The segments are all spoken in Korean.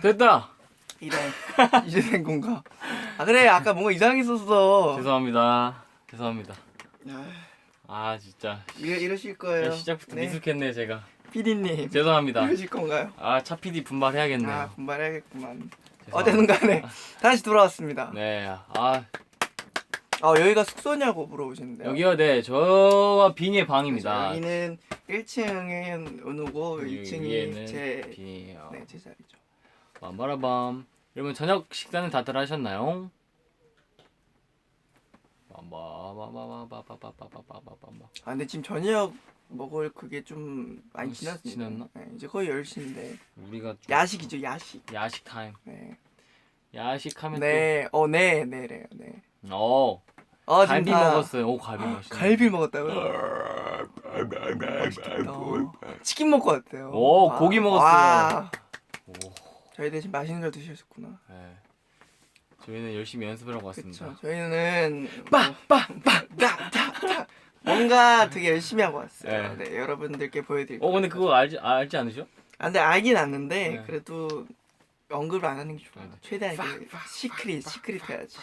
됐다. 이래 이제 된 건가? 아 그래 아까 뭔가 이상했었어. 죄송합니다. 아, 아 진짜 이러실 거예요. 시작부터 네. 미숙했네 제가. PD님 죄송합니다. 이러실 건가요? 아 차 PD 분발해야겠네요. 아 분발해야겠구만. 죄송합니다. 어쨌든 간에 다시 돌아왔습니다. 네. 아 여기가 숙소냐고 물어보시는데요. 여기요. 네. 저와 빈이의 방입니다. 여기는 1층은 은우고 2층이 위에는 제 빈이에요. 네, 제 자리죠. 빰바라밤. 여러분 저녁 식사는 다들 하셨나요? 빰바바바바바바바바바바바. 아 근데 지금 저녁 먹을 그게 좀 많이 지났습니다. 지났나? 네, 이제 거의 10시인데 우리가 좀 야식이죠 야식. 야식 타임. 네. 야식하면 네래요. 네. 또 지금 갈비 다 먹었어요. 오 갈비 맛있네. 갈비 먹었다고요? 맛있겠다. 치킨 먹고 왔대요. 오, 고기 먹었어요. 와, 오. 저희 대신 맛있는 걸 드셨구나. 네. 저희는 열심히 연습을 하고 왔습니다. 그렇죠. 저희는 빠빠빠따따 뭔가 되게 열심히 하고 왔어요. 네. 네, 여러분들께 보여드릴게요. 근데 그거 알지 않으셔? 근데 알긴 아는데 네. 그래도 언급을 안 하는 게 좋아. 네. 최대한 시크릿 해야지.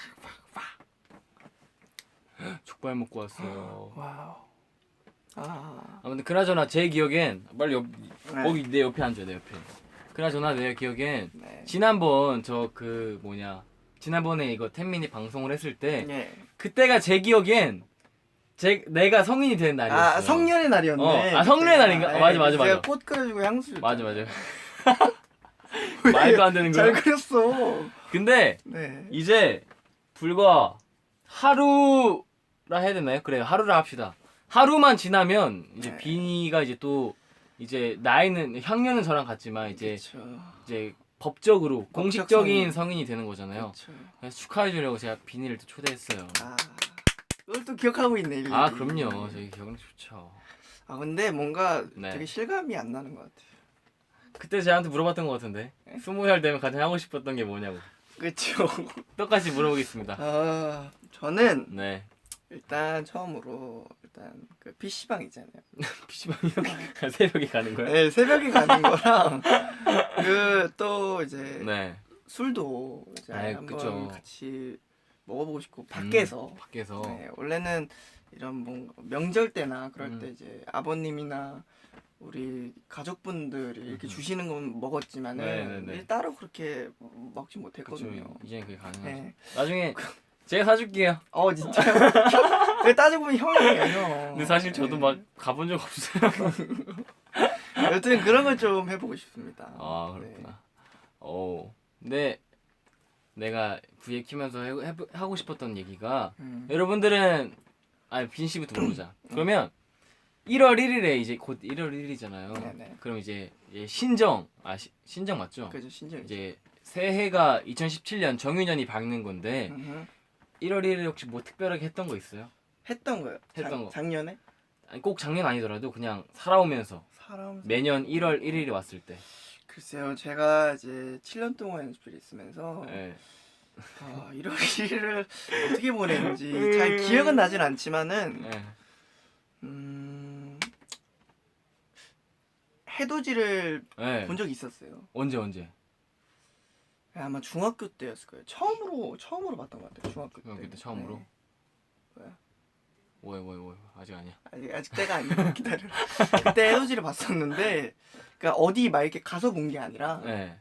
족발 먹고 왔어요. 와우. 근데 그나저나 제 기억엔 빨리 네. 거기 내 옆에 앉아 내 옆에. 그나저나 내 기억엔 네. 지난번 지난번에 이거 텐민이 방송을 했을 때 네. 그때가 제 기억엔 내가 성인이 된 날이었어요. 성년의 날이었네. 성년의 날인가? 네, 맞아. 제가 꽃 그려주고 향수 줬잖아요. 맞아. 말도 안 되는 잘 거야. 그렸어. 근데 네. 이제 불과 하루라 해야 되나요? 그래요. 하루라 합시다. 하루만 지나면 이제 네. 비니가 이제 또 이제 나이는 학년은 저랑 같지만 그쵸. 이제 법적으로 공식적인 성인. 성인이 되는 거잖아요. 그쵸. 그래서 축하해 주려고 제가 비니를 또 초대했어요. 그걸 또 기억하고 있네. 일일이. 그럼요. 저희 기억력 좋죠. 근데 뭔가 네. 되게 실감이 안 나는 것 같아요. 그때 저한테 물어봤던 것 같은데 20살 되면 가장 하고 싶었던 게 뭐냐고. 그쵸. 똑같이 물어보겠습니다. 저는 네. 일단 처음으로 그 PC방 있잖아요. PC방이요? 새벽에 가는 거야? 네, 새벽에 가는 거랑 그 또 이제 네. 술도 이제 한번 그쵸. 같이 먹어보고 싶고 밖에서. 밖에서. 네, 원래는 이런 뭐 명절 때나 그럴 때 음. 이제 아버님이나 우리 가족분들이 이렇게 주시는 건 먹었지만은 네네네. 따로 그렇게 먹지 그쵸. 못했거든요. 이제는 그게 가능하죠. 네. 나중에 제가 사줄게요. 진짜요? 그 따지고 보면 형이에요, 형. 근데 사실 저도 네. 막 가본 적 없어요. 여튼 그런 걸 좀 해보고 싶습니다. 그렇구나. 근데 내가 부에 키면서 하고 싶었던 얘기가 여러분들은 빈 씨부터 물어보자. 그러면 1월 1일에 이제 곧 1월 1일이잖아요. 네네. 그럼 이제 신정 신정 맞죠? 그죠, 신정. 이제 새해가 2017년 정유년이 밝는 건데 1월 1일에 혹시 뭐 특별하게 했던 거 있어요? 했던 거요. 했던 거. 작년에? 아니, 꼭 작년 아니더라도 그냥 살아오면서 매년 1월 1일이 왔을 때. 글쎄요, 제가 이제 7년 동안 연습실에 있으면서 네. 1월 1일을 어떻게 보냈는지 잘 기억은 나진 않지만은 네. 해돋이를 네. 본 적이 있었어요. 언제? 아마 중학교 때였을 거예요. 처음으로 봤던 것 같아요. 중학교 그때 처음으로. 네. 왜 아직 아니야. 아직 때가 아니고 기다려. 그때 해돋이를 봤었는데, 그러니까 어디 막 이렇게 가서 본 게 아니라 네.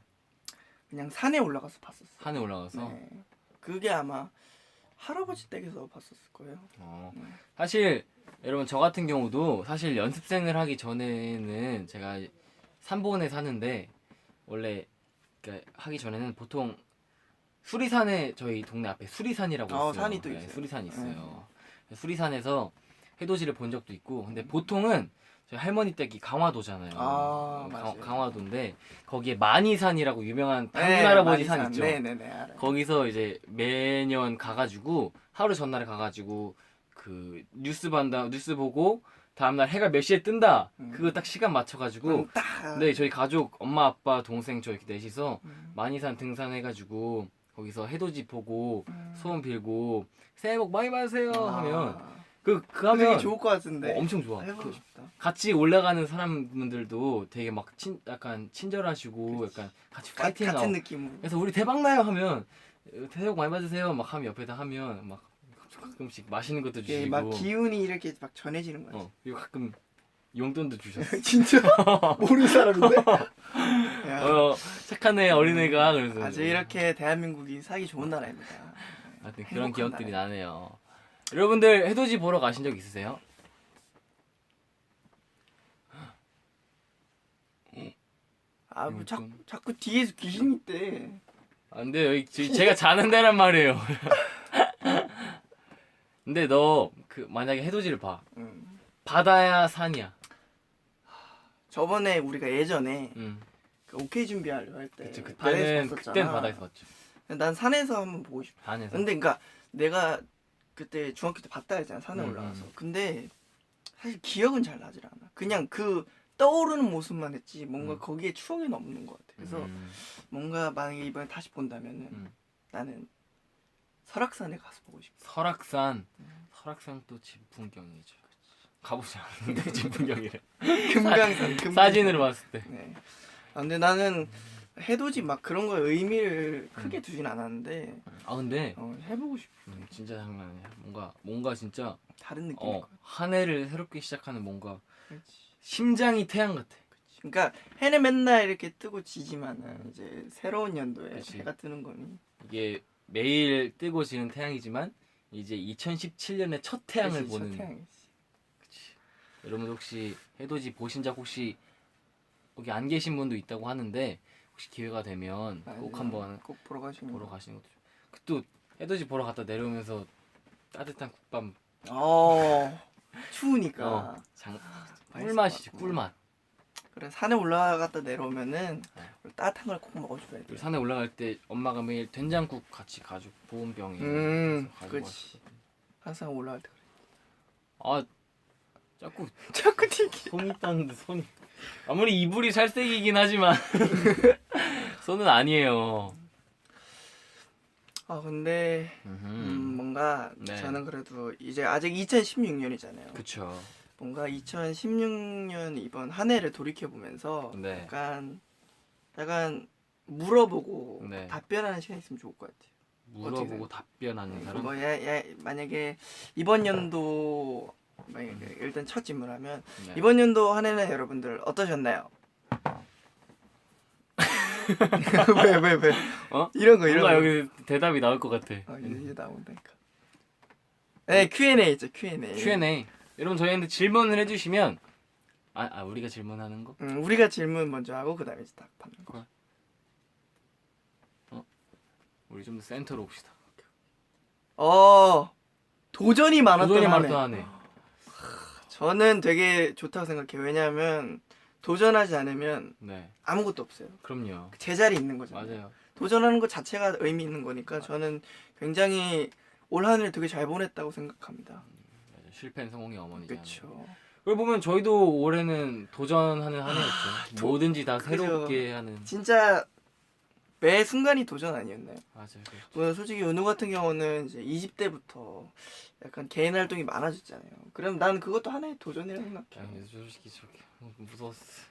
그냥 산에 올라가서 봤었어요. 산에 올라가서. 네. 그게 아마 할아버지 댁에서 봤었을 거예요. 사실 여러분 저 같은 경우도 사실 연습생을 하기 전에는 제가 삼본에 사는데 원래 그러니까 하기 전에는 보통 수리산에 저희 동네 앞에 수리산이라고 있어요. 산이 또 있어요. 수리산이 있어요. 수리산에서 해돋이를 본 적도 있고 근데 보통은 저희 할머니 댁이 강화도잖아요. 맞아요. 강화도인데 거기에 만이산이라고 유명한 네, 당군 할아버지 산 만이산. 있죠. 네네네, 알아요. 거기서 이제 매년 가가지고 하루 전날에 가가지고 그 뉴스 보고 다음날 해가 몇 시에 뜬다. 그거 딱 시간 맞춰가지고 네 저희 가족 엄마 아빠 동생 저 이렇게 넷이서 만이산 등산해가지고 거기서 해돋이 보고 소원 빌고 새해 복 많이 받으세요 하면 그 되게 하면 좋을 것 같은데. 엄청 좋아. 해보고 그 싶다. 같이 올라가는 사람분들도 되게 막 약간 친절하시고 그치. 약간 같이 파이팅하고. 같은 느낌으로. 그래서 우리 대박 나요 하면 새해 복 많이 받으세요 막 하면 옆에다 하면 막 가끔씩 맛있는 것도 이게 주시고. 막 기운이 이렇게 막 전해지는 거야. 그리고 가끔 용돈도 주셨어. 진짜 모르는 사람인데? 야, 착한 애 어린애가 그래서 아주 이렇게 대한민국이 살기 좋은 나라입니다. 하여튼 그런 행복한 기억들이 나라. 나네요. 여러분들 해돋이 보러 가신 적 있으세요? 아, 뭐 이거 좀- 자꾸 뒤에서 귀신 있대. 근데 여기 제가 자는 데란 말이에요. 근데 너 그 만약에 해돋이를 봐. 음. 바다야 산이야. 저번에 우리가 예전에 응. 그 오케이 준비하려 할 때 그치, 바다에서 그때는 봤었잖아. 그때는 바다에서 봤죠. 난 산에서 한번 보고 싶어. 산에서. 근데 그러니까 내가 그때 중학교 때 봤다 했잖아. 산에 올라가서. 음. 근데 사실 기억은 잘 나질 않아. 그냥 그 떠오르는 모습만 했지 뭔가 거기에 추억이 없는 것 같아. 그래서 뭔가 만약에 이번에 다시 본다면은 나는 설악산에 가서 보고 싶어. 설악산. 설악산 또 진풍경이죠. 가보지 않았는데 진풍경이래. 금강산. 사진으로 봤을 때. 네. 아, 근데 나는 해돋이 막 그런 거에 의미를 크게 두진 않았는데 근데 해보고 싶어. 진짜 장난 아니야. 뭔가 진짜 다른 느낌일 것 같아. 한 해를 새롭게 시작하는 뭔가 그렇지. 심장이 태양 같아. 그러니까 해는 맨날 이렇게 뜨고 지지만은 이제 새로운 연도에 그치. 해가 뜨는 거니. 이게 매일 뜨고 지는 태양이지만 이제 2017년의 첫 태양을 그치, 보는. 첫 태양이지. 여러분 혹시 해돋이 보신 적 혹시 여기 안 계신 분도 있다고 하는데 혹시 기회가 되면 꼭 맞아요. 한번 꼭 보러 가시는 보러 거. 가시는 것도 좋고. 또 해돋이 보러 갔다 내려오면서 따뜻한 국밥 추우니까. 꿀맛이지 꿀맛. 그래 산에 올라갔다 내려오면은 따뜻한 걸 꼭 먹어줘야 돼. 그리고 산에 올라갈 때 엄마가 매일 된장국 같이 가지고 보온병에 가지고 그렇지. 왔어. 항상 올라갈 때 그래. 자꾸 자꾸 튀기. 손이 떴는데 손이 아무리 이불이 살색이긴 하지만 손은 아니에요. 근데 뭔가 네. 저는 그래도 이제 아직 2016년이잖아요. 그쵸. 뭔가 2016년 이번 한 해를 돌이켜 보면서 네. 약간 물어보고 네. 답변하는 시간이 있으면 좋을 것 같아요. 물어보고 답변하는 사람. 뭐 만약에 이번 연도 만약에 일단 첫 질문하면 네. 이번 연도 한 해는 여러분들 어떠셨나요? 왜? 이런 거 뭔가 여기 대답이 나올 것 같아. 이제 나온다니까. 네, Q&A 있죠, Q&A. Q&A. 여러분 저희한테 질문을 해주시면 우리가 질문하는 거? 우리가 질문 먼저 하고 그다음에 이제 딱 받는 거. 우리 좀 더 센터로 옵시다. 도전이 많았던 도전이 한 해. 많았던 한 해. 저는 되게 좋다고 생각해요. 왜냐하면 도전하지 않으면 네. 아무것도 없어요. 그럼요. 제자리 있는 거잖아요. 맞아요. 도전하는 것 자체가 의미 있는 거니까 저는 굉장히 올 한 해를 되게 잘 보냈다고 생각합니다. 맞아요. 실패는 성공의 어머니잖아요. 그렇죠. 그걸 보면 저희도 올해는 도전하는 한 해였죠. 뭐든지 다 새롭게 하는. 진짜 매 순간이 도전 아니었나요? 맞아요. 그렇죠. 뭐 솔직히 은우 같은 경우는 이제 20대부터 약간 개인 활동이 많아졌잖아요. 그럼 난 그것도 하나의 도전이라고 생각해. 근데 솔직히 저렇게 무서웠어.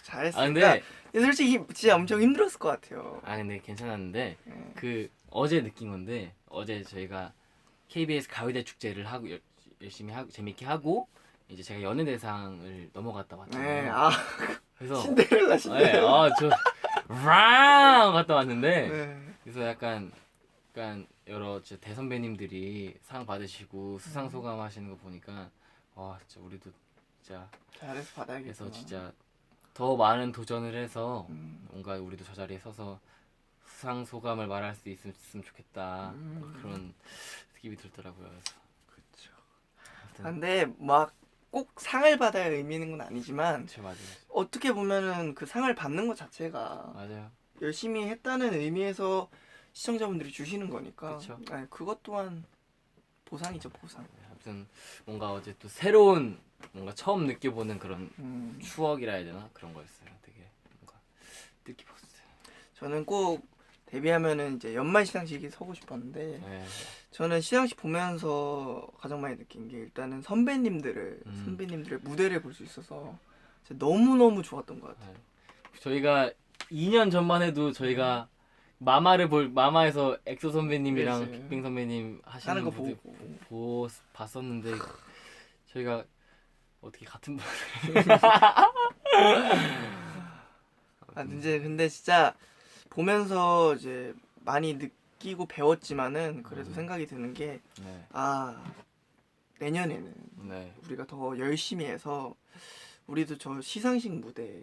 잘했어. 근데 그러니까 솔직히 진짜 엄청 힘들었을 것 같아요. 근데 괜찮았는데 네. 그 어제 느낀 건데 어제 저희가 KBS 가요대 축제를 하고 열심히 하고 재밌게 하고 이제 제가 연예대상을 넘어갔다 왔잖아요. 네, 그래서 신데렐라. 저 갔다 왔는데 네. 그래서 약간 여러 대선배님들이 상 받으시고 수상 소감하시는 거 보니까 진짜 우리도 진짜 잘해서 받아야겠다. 그래서 진짜 더 많은 도전을 해서 음. 뭔가 우리도 저 자리에 서서 수상 소감을 말할 수 있으면 좋겠다 그런 느낌이 들더라고요. 그래서 그렇죠. 근데 막 꼭 상을 받아야 의미 있는 건 아니지만 맞아요. 어떻게 보면은 그 상을 받는 것 자체가 맞아요. 열심히 했다는 의미에서 시청자분들이 주시는 거니까 그쵸. 그것 또한 보상이죠, 보상. 아무튼 뭔가 어제 또 새로운 뭔가 처음 느껴보는 그런 음. 추억이라 해야 되나 그런 거였어요. 되게 뭔가 뜻깊었어요. 저는 꼭 데뷔하면은 이제 연말 시상식에 서고 싶었는데 네. 저는 시상식 보면서 가장 많이 느낀 게 일단은 선배님들의 무대를 볼 수 있어서 진짜 너무너무 좋았던 것 같아요. 저희가 2년 전만 해도 저희가 마마에서 엑소 선배님이랑 그치. 빅뱅 선배님 하시는 하는 거 무대 보고 봤었는데 저희가 어떻게 같은 이제 근데 진짜 보면서 이제 많이 느끼고 배웠지만은 그래도 생각이 드는 게 네. 내년에는 네. 우리가 더 열심히 해서 우리도 저 시상식 무대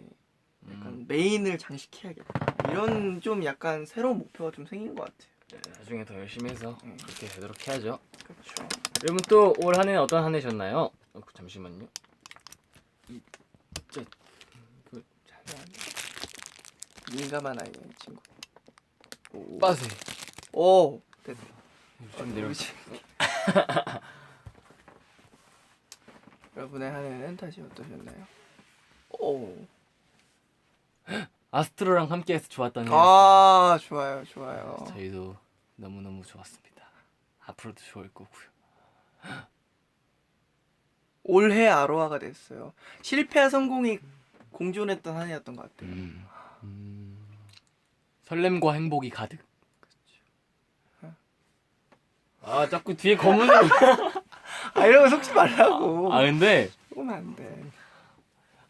약간 메인을 장식해야겠다. 이런 좀 약간 새로운 목표가 좀 생긴 것 같아요. 네, 나중에 더 열심히 해서 그렇게 되도록 해야죠. 그렇죠. 여러분 또 올 한 해는 어떤 한 해셨나요? 잠시만요. 민감한 아이 친구. 빠세. 오, 됐다. 좀 내려. 여러분의 한 해는 다시 어떠셨나요? 오. 아스트로랑 함께해서 좋았던 해. 좋아요, 좋아요. 저희도 너무너무 좋았습니다. 앞으로도 좋을 거고요. 올해 아로하가 됐어요. 실패와 성공이 공존했던 한 해였던 것 같아요. 설렘과 행복이 가득. 아 자꾸 뒤에 검은색. 이런 거 속지 말라고. 근데 속으면 안 돼.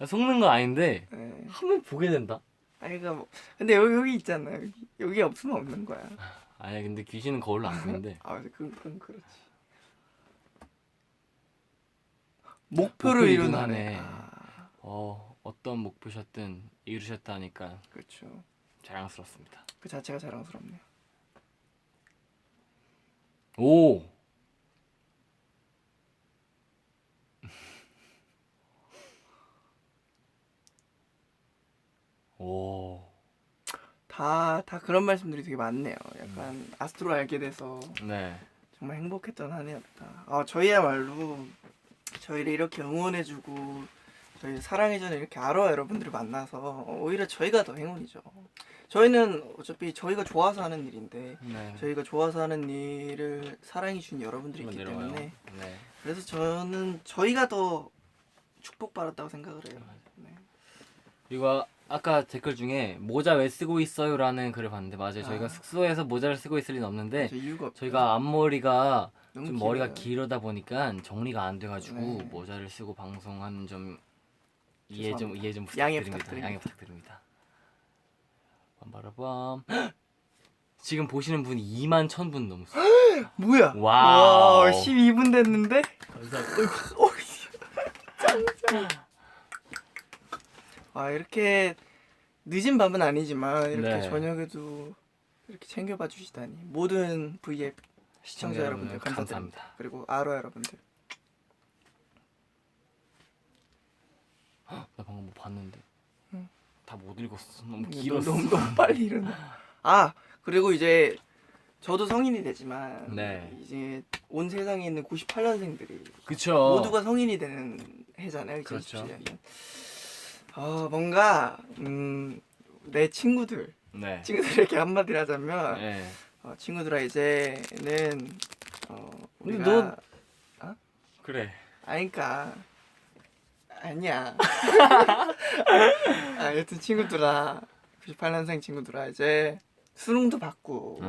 속는 건 아닌데 네. 한번 보게 된다. 그러니까 뭐 근데 여기 있잖아. 여기 없으면 없는 거야. 아니 근데 귀신은 거울로 안 보이는데. 그건 그렇지. 목표를 이룬 한 해. 어떤 목표셨든 이루셨다니까 그렇죠. 자랑스럽습니다. 그 자체가 자랑스럽네요. 오. 오. 다 그런 말씀들이 되게 많네요. 약간 아스트로 알게 돼서 네. 정말 행복했던 한 해였다. 저희야말로 저희를 이렇게 응원해주고 저희 사랑해주는 이렇게 아로하 여러분들을 만나서 오히려 저희가 더 행운이죠. 저희는 어차피 저희가 좋아서 하는 일인데 네. 저희가 좋아서 하는 일을 사랑해주는 여러분들이 있기 때문에 네. 그래서 저는 저희가 더 축복받았다고 생각을 해요. 네. 그리고 아까 댓글 중에 모자 왜 쓰고 있어요라는 글을 봤는데 맞아요. 저희가 숙소에서 모자를 쓰고 있을 리는 없는데 이유가 없죠. 저희가 앞머리가 너무 좀 머리가 길어요. 길다 보니까 정리가 안 돼가지고 네. 모자를 쓰고 방송하는 점 이해 죄송합니다. 좀 양해 부탁드립니다. 양해 부탁드립니다. 부탁드립니다. 빰바라밤. 지금 보시는 분이 21,000분 넘었어요. 뭐야? 와우. 와, 12분 됐는데? 감사합니다. 이렇게 늦은 밤은 아니지만 이렇게 네. 저녁에도 이렇게 챙겨봐 주시다니 모든 V앱 시청자 여러분들 감사드립니다. 감사합니다. 그리고 아로하 여러분들. 나 방금 뭐 봤는데 응. 다 못 읽었어. 너무 길었어. 너무 빨리 일어나. 그리고 이제 저도 성인이 되지만 네. 이제 온 세상에 있는 98년생들이 그쵸. 모두가 성인이 되는 해잖아요. 그렇죠. 2017년은. 뭔가 내 친구들에게 한마디를 하자면 네. 친구들아 이제는 우리가 넌- 그래. 그러니까 아니야. 여튼 친구들아 98년생 친구들아 이제 수능도 받고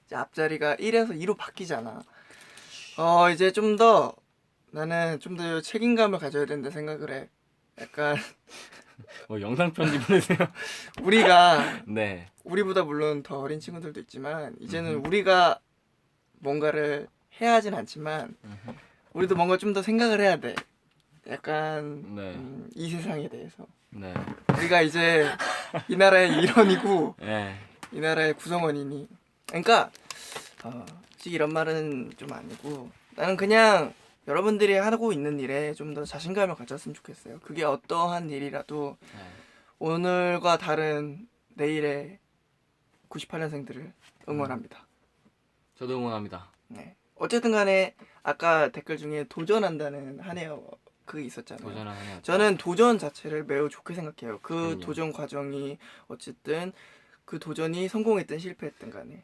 이제 앞자리가 1에서 2로 바뀌잖아. 이제 나는 좀 더 책임감을 가져야 된다 생각을 해. 약간 뭐 영상 편지 보내세요. 우리가 네. 우리보다 물론 더 어린 친구들도 있지만 이제는 우리가 뭔가를 해야 하진 않지만 우리도 뭔가 좀 더 생각을 해야 돼. 약간 네. 이 세상에 대해서 네. 우리가 이제 이 나라의 일원이고 네. 이 나라의 구성원이니 그러니까 솔직히 이런 말은 좀 아니고 나는 그냥 여러분들이 하고 있는 일에 좀 더 자신감을 가졌으면 좋겠어요. 그게 어떠한 일이라도 네. 오늘과 다른 내일의 98년생들을 응원합니다. 저도 응원합니다. 네. 어쨌든 간에 아까 댓글 중에 도전한다는 한 해 그게 있었잖아요. 도전하는 저는 도전 자체를 매우 좋게 생각해요. 그 그럼요. 도전 과정이 어쨌든 그 도전이 성공했든 실패했든 간에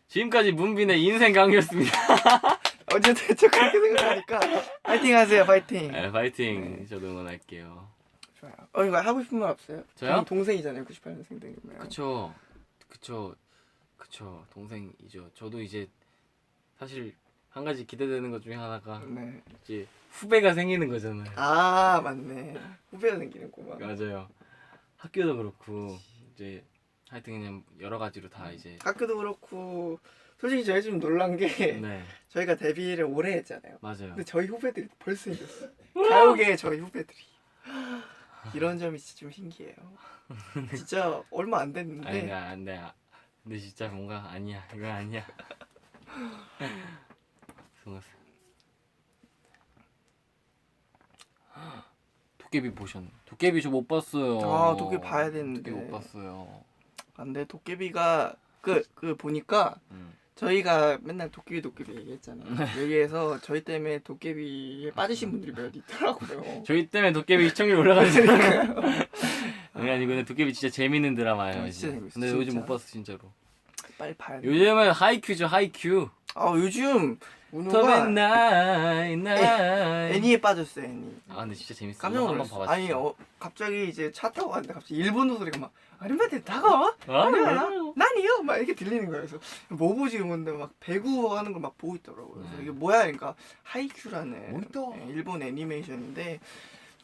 지금까지 문빈의 인생 강의였습니다. 어쨌든 저 그렇게 생각하니까 파이팅 하세요. 파이팅. 네, 파이팅. 저도 응원할게요. 좋아요. 이거 하고 싶은 말 없어요? 저요? 동생이잖아요. 98년생이면. 그쵸. 동생이죠. 저도 이제 사실 한 가지 기대되는 것 중에 하나가 네. 이제 후배가 생기는 거잖아요. 아 맞네. 후배가 생기는구만. 맞아요. 학교도 그렇고 이제 하여튼 그냥 여러 가지로 다 이제 학교도 그렇고 솔직히 저희 좀 놀란 게 네 저희가 데뷔를 오래 했잖아요. 맞아요. 근데 저희 후배들이 벌써 생겼어. 가요계의 저희 후배들이. 이런 점이 진짜 좀 신기해요. 진짜 얼마 안 됐는데. 근데 진짜 뭔가 아니야. 이건 아니야. 속았어요. 도깨비 보셨네. 도깨비 저 못 봤어요. 아, 도깨비 봐야 되는데. 도깨비 못 봤어요. 근데 도깨비가 그 보니까 저희가 맨날 도깨비 얘기했잖아요. 여기에서 저희 때문에 도깨비에 빠지신 분들이 몇 있더라고요. 저희 때문에 도깨비 시청률 올라가니까요. 아니 근데 도깨비 진짜 재밌는 드라마예요. 진짜 재밌어, 근데 진짜. 요즘 못 봤어 진짜로. 빨리 봐야 돼. 요즘은 하이큐죠 하이큐. 요즘 운호가 나이 애니에 빠졌어요. 애니. 아 근데 진짜 재밌어. 깜짝 한번 놀랐어. 봐봐. 아니 갑자기 이제 차 타고 갔는데 갑자기 일본어 소리가 막 아니면 다가와? 아, 아니야 난이요? 막 이렇게 들리는 거예요. 그래서 뭐 보지 이러는데 막 배구 하는 걸 막 보고 있더라고요. 그래서 이게 뭐야? 그러니까 하이큐라는 뭐야? 일본 애니메이션인데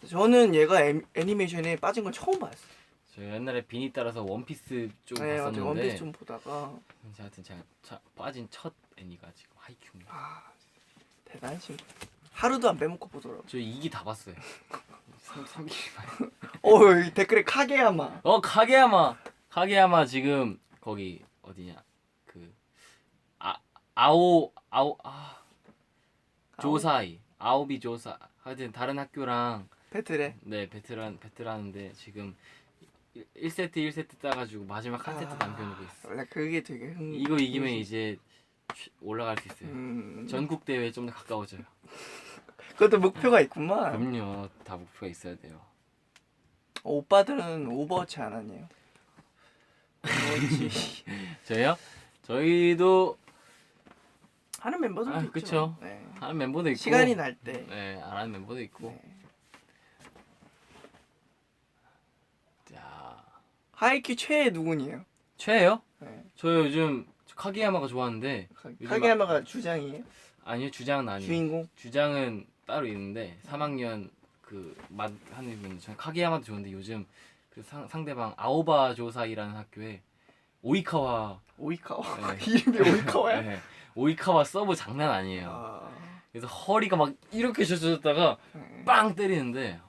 저는 얘가 애니메이션에 빠진 걸 처음 봤어요. 저 옛날에 비니 따라서 원피스 좀 네, 봤었는데 맞아요. 원피스 좀 보다가 하여튼 제가 빠진 첫 애니가 지금 하이큐입니다. 대단한 친구. 하루도 안 빼먹고 보더라고. 저 2기 다 봤어요. 3기 봐요. 여기 댓글에 카게야마. 카게야마 지금 거기 어디냐 그 아오 조사이 아오비 조사 하여튼 다른 학교랑 배틀에. 네 배틀하는데 지금 1세트 따가지고 마지막 한 세트 남겨놓고 있어. 원래 그게 되게 이거 이기면 이제 올라갈 수 있어요. 전국 대회에 좀 더 가까워져요. 그것도 목표가 있구만. 그럼요. 다 목표가 있어야 돼요. 오빠들은 오버워치 안 하네요. 오버워치 저희요? 저희도 하는 멤버들도 있죠. 그쵸. 네. 하는 멤버도 있고 시간이 날 때. 네, 안 하는 멤버도 있고. 네. 자, 하이큐 최애 누군이에요? 최애요? 네. 저 요즘 카게야마가 좋아하는데 요즘 카게야마가 주장이에요? 아니요 주장은 아니에요. 주인공? 주장은 따로 있는데 3학년 그맛 하는 분 저는 카게야마도 좋은데 요즘 그 상대방 아오바 조사이라는 학교에 오이카와 오이카와. 네. 이름이 오이카와야? 네. 오이카와 서브 장난 아니에요. 그래서 허리가 막 이렇게 젖어졌다가 네. 빵 때리는데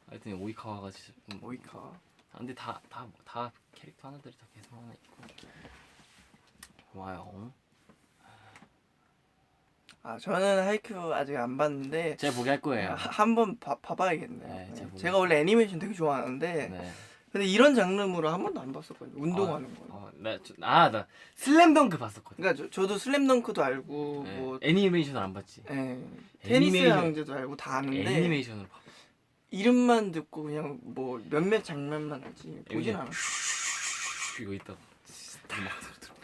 하여튼 오이카와가 진짜 오이카와. 근데 다 캐릭터 하나들이 다 계속 하나 있고 좋아요. 저는 하이큐 아직 안 봤는데 제가 보게 할 거예요. 한번 봐봐야겠네요. 네, 네. 제가 원래 애니메이션 되게 좋아하는데 네. 근데 이런 장르로 한 번도 안 봤었거든요. 운동하는 거. 나 슬램덩크 봤었거든. 그러니까 저도 슬램덩크도 알고 네. 뭐 애니메이션을 안 봤지. 테니스 애니메이션- 형제도 알고 다 아는데 애니메이션으로 봐. 이름만 듣고 그냥 뭐 몇몇 장면만 알지 보진 않아. 이거 있다. 막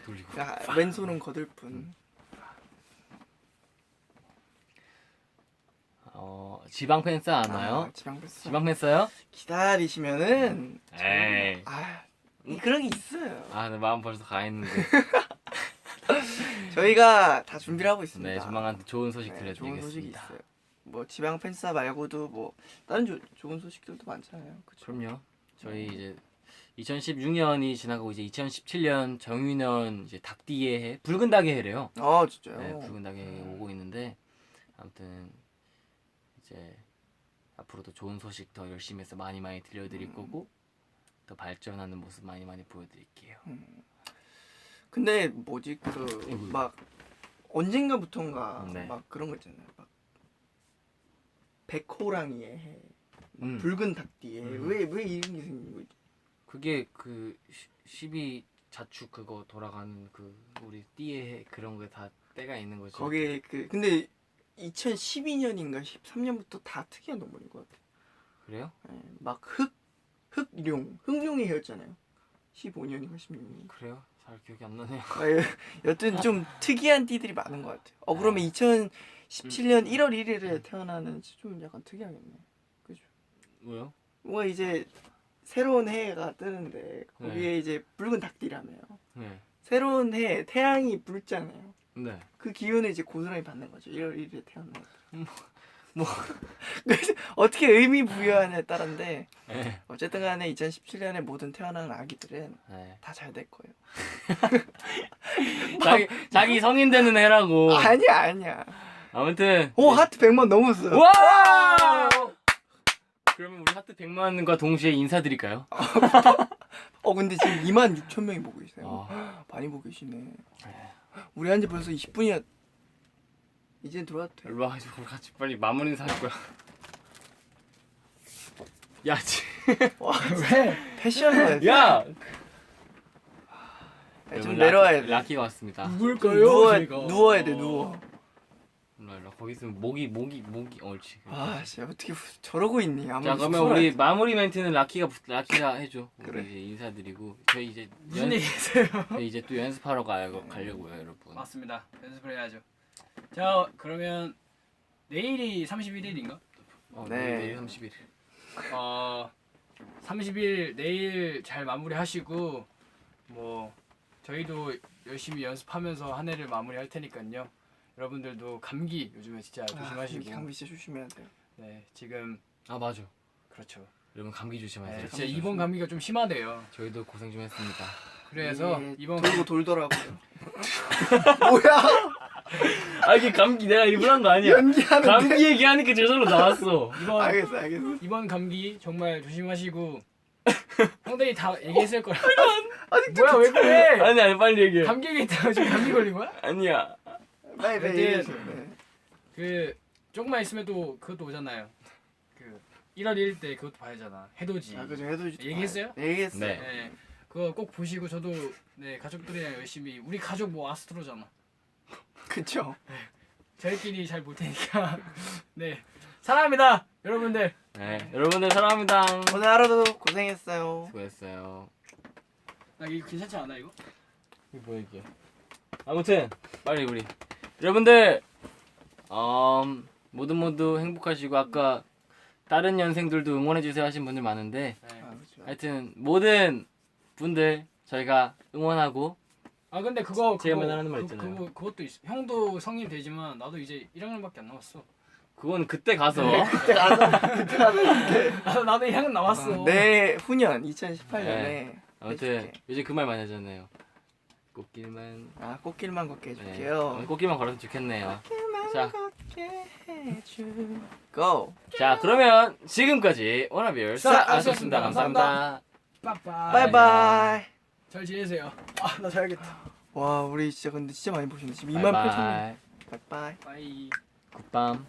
돌리고. 왼손은 거들뿐. 지방 팬스 아나요? 지방 뺐어. 지방 팬스요? 기다리시면은 에이. 그런 게 있어요. 내 마음 벌써 가 있는데. 저희가 다 준비를 하고 있습니다. 네, 조만간 좋은 소식 좋은 소식이 들려드리겠습니다. 있어요. 뭐 지방 팬싸 말고도 뭐 다른 좋은 소식들도 많잖아요. 그쵸? 그럼요. 저희 이제 2016년이 지나가고 이제 2017년 정유년 이제 닭띠의 해, 붉은 닭의 해래요. 진짜요? 네, 붉은 닭의 해 오고 있는데 아무튼 이제 앞으로도 좋은 소식 더 열심히 해서 많이 들려드릴 거고 더 발전하는 모습 많이 보여드릴게요. 근데 뭐지 막 언젠가부턴가 네. 막 그런 거 있잖아요. 막 백호랑이의 해, 붉은 닭띠에 왜 이런 게 생긴 거지? 그게 그 12 자축 그거 돌아가는 그 우리 띠의 해 그런 거에 다 때가 있는 거죠. 거기에 근데 2012년인가 13년부터 다 특이한 동물인 것 같아. 그래요? 네, 막 흑룡의 해였잖아요. 15년인가 16년. 그래요? 잘 기억이 안 나네요. 여튼 좀 특이한 띠들이 많은 것 같아요. 그러면 2017년 1월 1일에 태어나는 좀 약간 특이하겠네. 그죠? 왜요? 뭔가 이제 새로운 해가 뜨는데 거기에 이제 붉은 닭띠라며요. 네. 새로운 해 태양이 붉잖아요. 네. 그 기운을 이제 고스란히 받는 거죠. 1월 1일에 태어난 뭐. 그래서 어떻게 의미 부여하냐에 따른데 네. 어쨌든 간에 2017년에 모든 태어나는 아기들은 네. 다 잘 될 거예요. 자기 성인 되는 해라고. 아니야. 아무튼. 오 하트 100만 넘었어요. 와! 그러면 우리 하트 100만과 동시에 인사드릴까요? 근데 지금 26,000명이 보고 계세요. 아. 많이 보고 계시네. 우리 한지 벌써 20분이야. 이젠 들어와도 돼. 일로 와가지고 같이 빨리 마무리 인사할 거야. 야, 와, 왜? 패션을 야! 좀 내려와야 돼. 라키가 왔습니다. 누굴까요? 누워야 돼, 누워. 일로 거기 있으면 목이 옳지. 아, 진짜 어떻게 저러고 있니? 자, 그러면 우리 마무리 멘트는 라키가 해줘. 그래. 우리 이제 인사드리고 저희 이제 무슨 얘기세요? 저희 이제 또 연습하러 가려고요, 여러분. 맞습니다. 연습을 해야죠. 자, 그러면 내일이 31일인가? 네. 내일 30일. 30일 내일 잘 마무리하시고 뭐 저희도 열심히 연습하면서 한 해를 마무리할 테니까요. 여러분들도 감기 요즘에 진짜 조심하시고. 감기 진짜 조심해야 돼요. 네, 지금 맞아. 그렇죠. 여러분 감기 조심하세요. 네, 진짜 이번 감기가 좀 심하대요. 저희도 고생 좀 했습니다. 그래서 예, 이번 돌고 돌더라고요. 뭐야? 이게 감기 내가 일부러 한 거 아니야. 연기하는데. 감기 얘기하니까 저절로 나왔어. 알겠어. 이번 감기 정말 조심하시고 형들이 다 얘기했을 거라. 아니 뭐야 왜 그래? 아니 빨리 얘기해. 감기 얘기했다가 지금 감기 걸린 거야? 아니야. 빨리 얘기해주세요. 네. 그 조금만 있으면 또 그것도 오잖아요. 그 1월 1일 때 그것도 봐야잖아. 해돋이. 그죠. 해도 얘기했어요? 얘기했어요. 네. 네. 그거 꼭 보시고 저도 네 가족들이랑 열심히 우리 가족 뭐 아스트로잖아. 그쵸. 저희끼리 잘 볼 테니까 네 사랑합니다 여러분들. 네, 여러분들 사랑합니다. 오늘 하루도 고생했어요. 수고했어요. 나 이거 괜찮지 않아 이거? 이게 뭐야 이게? 아무튼 빨리 우리 여러분들 모두 행복하시고 아까 다른 연생들도 응원해주세요 하신 분들 많은데 네. 그렇죠. 하여튼 모든 분들 저희가 응원하고 아 근데 그거 제가 맨날 하는 말 있잖아요. 그것도 있어. 형도 성인 되지만 나도 이제 1학년밖에 안 남았어. 그건 그때 가서 그때 가서 나도 1학년 남았어. 내 후년 2018년에 네. 아무튼 요즘 그 말 많이 하잖아요. 꽃길만 꽃길만 걷게 네. 해줄게요. 꽃길만 걸어도 좋겠네요. 자. 걷게 해줄 고. 자 그러면 지금까지 워너비얼 싹았습니다. 감사합니다. 빠빠이. 바이바이. 잘 지내세요. 나 자야겠다. 와 우리 진짜 근데 진짜 많이 보셨네. 지금 2만 8천 명. 바이바이. 바이바이. 바이. 굿밤.